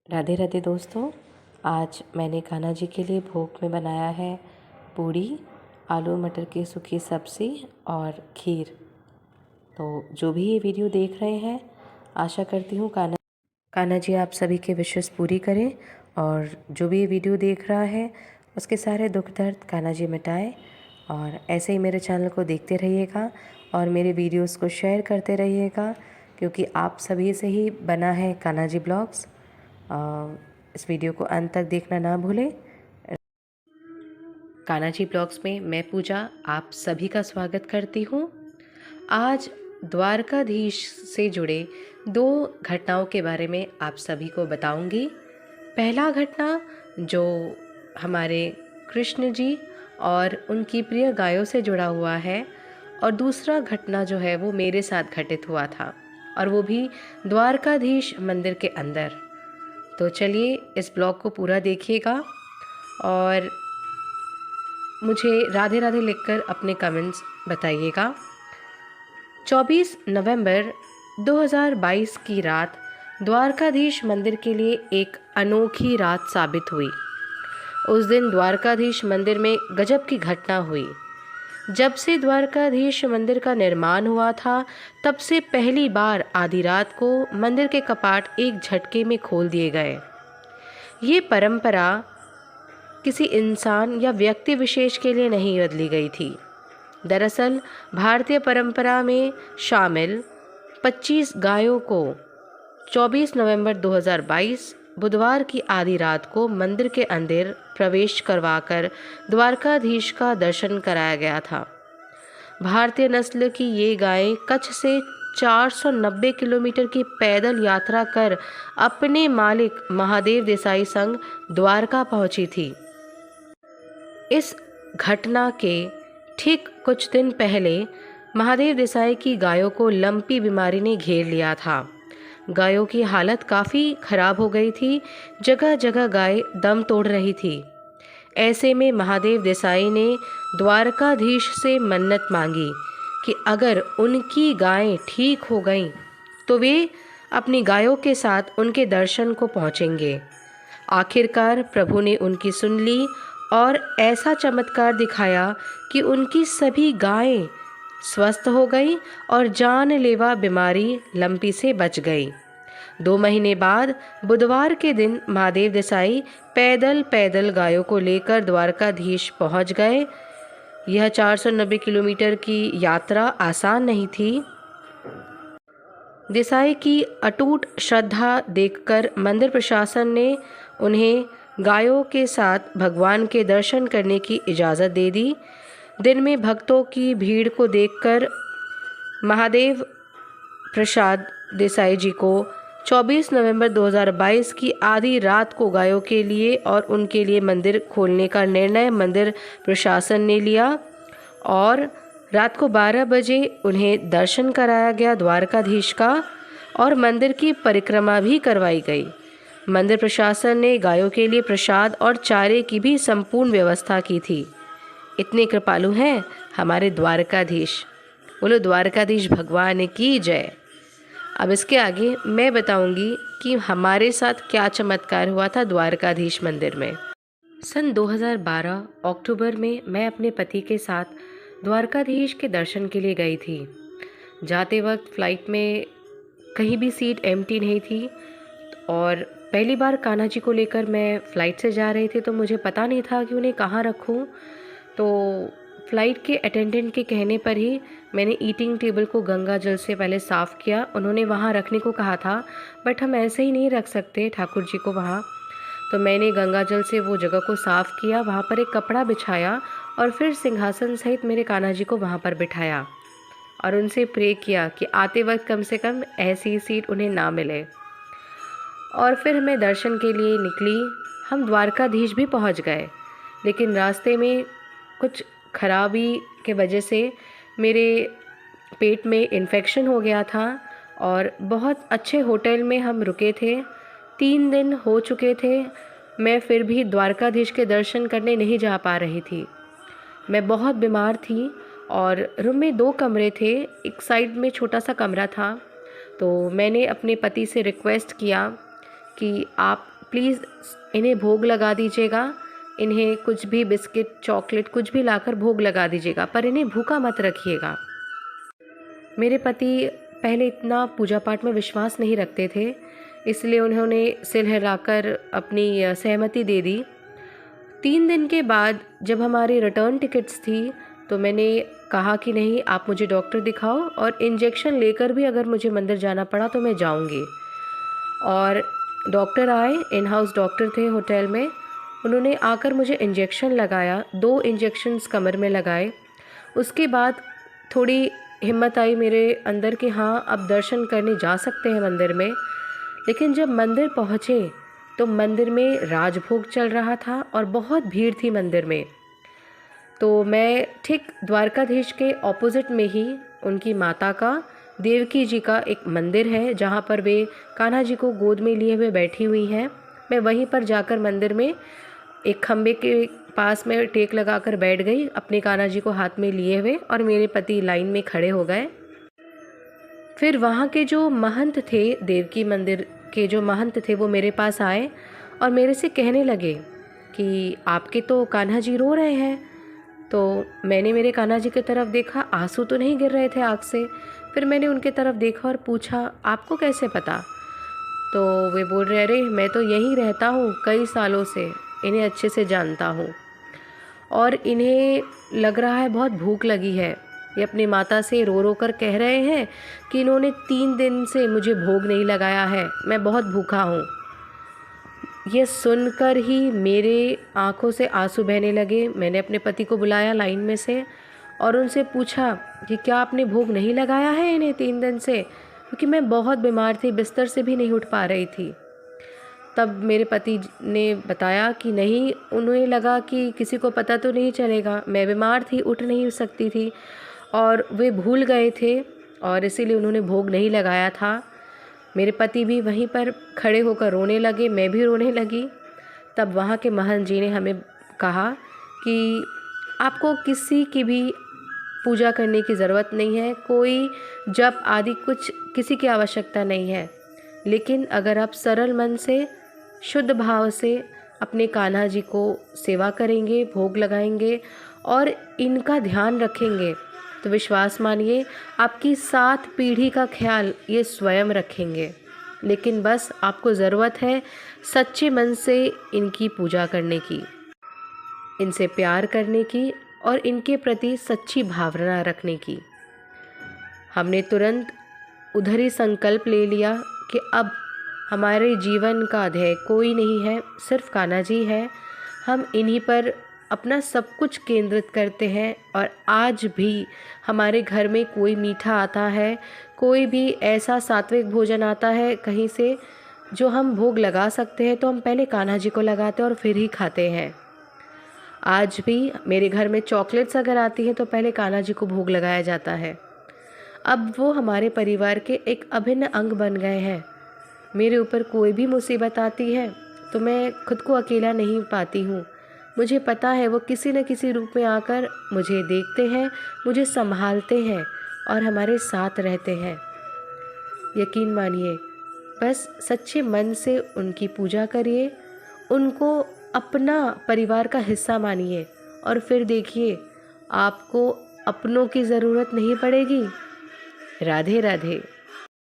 राधे राधे दोस्तों। आज मैंने कान्हा जी के लिए भोग में बनाया है पूड़ी, आलू मटर की सूखी सब्ज़ी और खीर। तो जो भी ये वीडियो देख रहे हैं, आशा करती हूँ कान्हा जी आप सभी के विशेष पूरी करें, और जो भी ये वीडियो देख रहा है उसके सारे दुख दर्द कान्हा जी मिटाए। और ऐसे ही मेरे चैनल को देखते रहिएगा और मेरे वीडियोस को शेयर करते रहिएगा, क्योंकि आप सभी से ही बना है कान्हा जी ब्लॉग्स। इस वीडियो को अंत तक देखना ना भूलें। कान्हा जी ब्लॉग्स में मैं पूजा आप सभी का स्वागत करती हूँ। आज द्वारकाधीश से जुड़े दो घटनाओं के बारे में आप सभी को बताऊंगी। पहला घटना जो हमारे कृष्ण जी और उनकी प्रिय गायों से जुड़ा हुआ है, और दूसरा घटना जो है वो मेरे साथ घटित हुआ था, और वो भी द्वारकाधीश मंदिर के अंदर। तो चलिए इस ब्लॉग को पूरा देखिएगा और मुझे राधे राधे लिखकर अपने कमेंट्स बताइएगा। 24 नवंबर 2022 की रात द्वारकाधीश मंदिर के लिए एक अनोखी रात साबित हुई। उस दिन द्वारकाधीश मंदिर में गजब की घटना हुई। जब से द्वारकाधीश मंदिर का निर्माण हुआ था, तब से पहली बार आधी रात को मंदिर के कपाट एक झटके में खोल दिए गए। ये परंपरा किसी इंसान या व्यक्ति विशेष के लिए नहीं बदली गई थी। दरअसल भारतीय परंपरा में शामिल 25 गायों को 24 नवंबर 2022 बुधवार की आधी रात को मंदिर के अंदर प्रवेश करवाकर द्वारकाधीश का दर्शन कराया गया था। भारतीय नस्ल की ये गायें कच्छ से 490 किलोमीटर की पैदल यात्रा कर अपने मालिक महादेव देसाई संग द्वारका पहुंची थी। इस घटना के ठीक कुछ दिन पहले महादेव देसाई की गायों को लंपी बीमारी ने घेर लिया था। गायों की हालत काफ़ी खराब हो गई थी, जगह जगह गाय दम तोड़ रही थी। ऐसे में महादेव देसाई ने द्वारकाधीश से मन्नत मांगी कि अगर उनकी गायें ठीक हो गईं तो वे अपनी गायों के साथ उनके दर्शन को पहुंचेंगे। आखिरकार प्रभु ने उनकी सुन ली और ऐसा चमत्कार दिखाया कि उनकी सभी गायें स्वस्थ हो गई और जानलेवा बीमारी लंपी से बच गई। 2 महीने बाद बुधवार के दिन महादेव देसाई पैदल पैदल गायों को लेकर द्वारकाधीश पहुंच गए। यह 490 किलोमीटर की यात्रा आसान नहीं थी। देसाई की अटूट श्रद्धा देखकर मंदिर प्रशासन ने उन्हें गायों के साथ भगवान के दर्शन करने की इजाज़त दे दी। दिन में भक्तों की भीड़ को देखकर महादेव प्रसाद देसाई जी को 24 नवंबर 2022 की आधी रात को गायों के लिए और उनके लिए मंदिर खोलने का निर्णय मंदिर प्रशासन ने लिया, और रात को 12 बजे उन्हें दर्शन कराया गया द्वारकाधीश का, और मंदिर की परिक्रमा भी करवाई गई। मंदिर प्रशासन ने गायों के लिए प्रसाद और चारे की भी संपूर्ण व्यवस्था की थी। इतने कृपालु हैं हमारे द्वारकाधीश। बोलो द्वारकाधीश भगवान की जय। अब इसके आगे मैं बताऊंगी कि हमारे साथ क्या चमत्कार हुआ था द्वारकाधीश मंदिर में। सन 2012 अक्टूबर में मैं अपने पति के साथ द्वारकाधीश के दर्शन के लिए गई थी। जाते वक्त फ़्लाइट में कहीं भी सीट एम्प्टी नहीं थी, और पहली बार कान्हा जी को लेकर मैं फ़्लाइट से जा रही थी, तो मुझे पता नहीं था कि उन्हें कहाँ रखूँ। तो फ़्लाइट के अटेंडेंट के कहने पर ही मैंने ईटिंग टेबल को गंगा जल से पहले साफ़ किया। उन्होंने वहाँ रखने को कहा था, बट हम ऐसे ही नहीं रख सकते ठाकुर जी को वहाँ। तो मैंने गंगा जल से वो जगह को साफ़ किया, वहाँ पर एक कपड़ा बिछाया और फिर सिंहासन सहित मेरे कान्हा जी को वहाँ पर बिठाया और उनसे प्रे किया कि आते वक्त कम से कम ऐसी सीट उन्हें ना मिले। और फिर मैं दर्शन के लिए निकली। हम द्वारकाधीश भी पहुँच गए, लेकिन रास्ते में कुछ खराबी के वजह से मेरे पेट में इन्फेक्शन हो गया था, और बहुत अच्छे होटल में हम रुके थे। 3 दिन हो चुके थे, मैं फिर भी द्वारकाधीश के दर्शन करने नहीं जा पा रही थी। मैं बहुत बीमार थी और रूम में 2 कमरे थे, एक साइड में छोटा सा कमरा था। तो मैंने अपने पति से रिक्वेस्ट किया कि आप प्लीज़ इन्हें भोग लगा दीजिएगा, इन्हें कुछ भी बिस्किट चॉकलेट कुछ भी लाकर भोग लगा दीजिएगा, पर इन्हें भूखा मत रखिएगा। मेरे पति पहले इतना पूजा पाठ में विश्वास नहीं रखते थे, इसलिए उन्होंने सिर हिलाकर अपनी सहमति दे दी। 3 दिन के बाद जब हमारी रिटर्न टिकट्स थी तो मैंने कहा कि नहीं, आप मुझे डॉक्टर दिखाओ और इंजेक्शन लेकर भी अगर मुझे मंदिर जाना पड़ा तो मैं जाऊंगी। और डॉक्टर आए, इन हाउस डॉक्टर थे होटल में। उन्होंने आकर मुझे इंजेक्शन लगाया, 2 इंजेक्शन्स कमर में लगाए। उसके बाद थोड़ी हिम्मत आई मेरे अंदर कि हाँ, अब दर्शन करने जा सकते हैं मंदिर में। लेकिन जब मंदिर पहुँचे तो मंदिर में राजभोग चल रहा था और बहुत भीड़ थी मंदिर में। तो मैं ठीक द्वारकाधीश के ऑपोजिट में ही उनकी माता का, देवकी जी का एक मंदिर है जहाँ पर वे कान्हा जी को गोद में लिए हुए बैठी हुई हैं। मैं वहीं पर जाकर मंदिर में एक खम्बे के पास में टेक लगाकर बैठ गई, अपने कान्हा जी को हाथ में लिए हुए, और मेरे पति लाइन में खड़े हो गए। फिर वहाँ के जो महंत थे, देवकी मंदिर के जो महंत थे, वो मेरे पास आए और मेरे से कहने लगे कि आपके तो कान्हा जी रो रहे हैं। तो मैंने मेरे कान्हा जी की तरफ देखा, आंसू तो नहीं गिर रहे थे आँख से। फिर मैंने उनके तरफ देखा और पूछा, आपको कैसे पता? तो वे बोल रहे, अरे मैं तो यहीं रहता हूँ कई सालों से, इन्हें अच्छे से जानता हूँ। और इन्हें लग रहा है बहुत भूख लगी है। ये अपनी माता से रो रो कर कह रहे हैं कि इन्होंने 3 दिन से मुझे भोग नहीं लगाया है, मैं बहुत भूखा हूँ। ये सुनकर ही मेरे आंखों से आंसू बहने लगे। मैंने अपने पति को बुलाया लाइन में से और उनसे पूछा कि क्या आपने भोग नहीं लगाया है इन्हें 3 दिन से, क्योंकि मैं बहुत बीमार थी, बिस्तर से भी नहीं उठ पा रही थी। तब मेरे पति ने बताया कि नहीं, उन्हें लगा कि किसी को पता तो नहीं चलेगा, मैं बीमार थी, उठ नहीं सकती थी और वे भूल गए थे और इसीलिए उन्होंने भोग नहीं लगाया था। मेरे पति भी वहीं पर खड़े होकर रोने लगे, मैं भी रोने लगी। तब वहाँ के महंत जी ने हमें कहा कि आपको किसी की भी पूजा करने की ज़रूरत नहीं है, कोई जप आदि कुछ किसी की आवश्यकता नहीं है। लेकिन अगर आप सरल मन से, शुद्ध भाव से अपने कान्हा जी को सेवा करेंगे, भोग लगाएंगे और इनका ध्यान रखेंगे, तो विश्वास मानिए आपकी 7 पीढ़ी का ख्याल ये स्वयं रखेंगे। लेकिन बस आपको ज़रूरत है सच्चे मन से इनकी पूजा करने की, इनसे प्यार करने की और इनके प्रति सच्ची भावना रखने की। हमने तुरंत उधर ही संकल्प ले लिया कि अब हमारे जीवन का ध्येय कोई नहीं है, सिर्फ कान्हा जी है। हम इन्हीं पर अपना सब कुछ केंद्रित करते हैं और आज भी हमारे घर में कोई मीठा आता है, कोई भी ऐसा सात्विक भोजन आता है कहीं से जो हम भोग लगा सकते हैं, तो हम पहले कान्हा जी को लगाते हैं और फिर ही खाते हैं। आज भी मेरे घर में चॉकलेट्स अगर आती हैं तो पहले कान्हा जी को भोग लगाया जाता है। अब वो हमारे परिवार के एक अभिन्न अंग बन गए हैं। मेरे ऊपर कोई भी मुसीबत आती है तो मैं खुद को अकेला नहीं पाती हूँ। मुझे पता है वो किसी न किसी रूप में आकर मुझे देखते हैं, मुझे संभालते हैं और हमारे साथ रहते हैं। यकीन मानिए, बस सच्चे मन से उनकी पूजा करिए, उनको अपना परिवार का हिस्सा मानिए और फिर देखिए आपको अपनों की ज़रूरत नहीं पड़ेगी। राधे राधे।